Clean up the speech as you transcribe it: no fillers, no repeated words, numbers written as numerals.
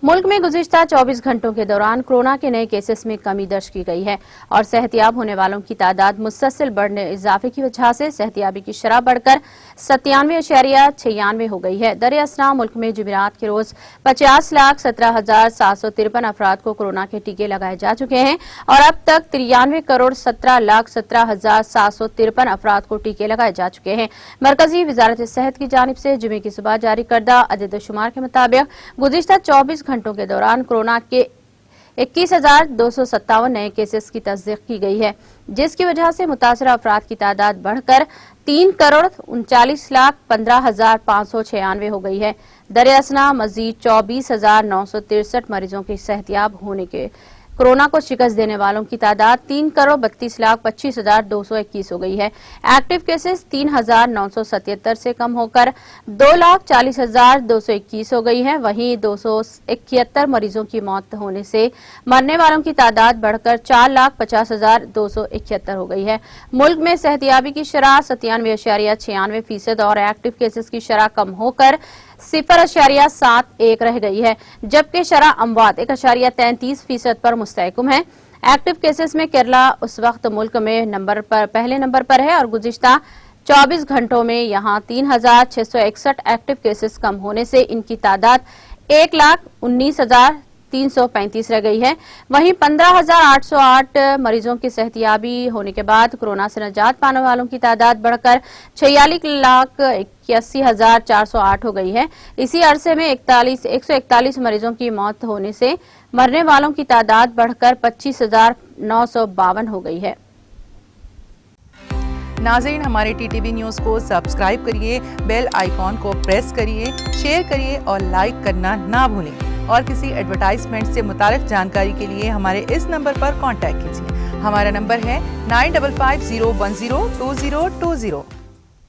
मुल्क में गुज़िश्ता 24 घंटों के दौरान कोरोना के नए केसेस में कमी दर्ज की गई है और सेहतियाब होने वालों की तादाद मुसलसल बढ़ने इजाफे की वजह से सेहतियाबी की शरह बढ़कर 97.96 हो गई है। दरअसल मुल्क में जुमेरात के रोज 50,17,753 अफराद को कोरोना के टीके लगाए जा चुके हैं और अब तक 93,17,17,753 अफराद को टीके लगाए जा चुके हैं। मरकजी वजारत सेहत की जानिब से जुमे की सुबह जारी करदा अदद शुमार के मुताबिक गुज़िश्ता 24 घंटों के दौरान कोरोना के 21,257 नए केसेस की तस्दीक की गई है, जिसकी वजह से मुतासरा अफराद की तादाद बढ़कर 3,39,15,596 हो गई है। दरअसल मजीद 24,963 मरीजों के सेहतियाब होने के कोरोना को शिकस्त देने वालों की तादाद 3,32,25,221 हो गई है। एक्टिव केसेस 3,977 से कम होकर 2,40,221 हो गई है। वहीं 271 मरीजों की मौत होने से मरने वालों की तादाद बढ़कर 4,50,271 हो गई है। मुल्क में सेहतियाबी की शरह 97.96% और एक्टिव केसेस की शरह कम होकर 0.71 रह गई है, जबकि शरह अमवात 1.33% पर मुस्तहकम है। एक्टिव केसेस में केरला उस वक्त मुल्क में पहले नंबर पर है और गुज़िश्ता 24 घंटों में यहां 3,661 एक्टिव केसेस कम होने से इनकी तादाद 1,19,335 रह गई है। वहीं 15,808 मरीजों की सेहतियाबी होने के बाद कोरोना से निजात पाने वालों की तादाद बढ़कर 46,81,408 हो गई है। इसी अरसे में 141 मरीजों की मौत होने से मरने वालों की तादाद बढ़कर 25,952 हो गई है। नाज़रीन, हमारे टीटीवी न्यूज़ को सब्सक्राइब करिए, बेल आइकॉन को प्रेस करिए, शेयर करिए और लाइक करना ना भूलें। और किसी एडवर्टाइजमेंट से मुताल्लिक़ जानकारी के लिए हमारे इस नंबर पर कांटेक्ट कीजिए। हमारा नंबर है 9550102020।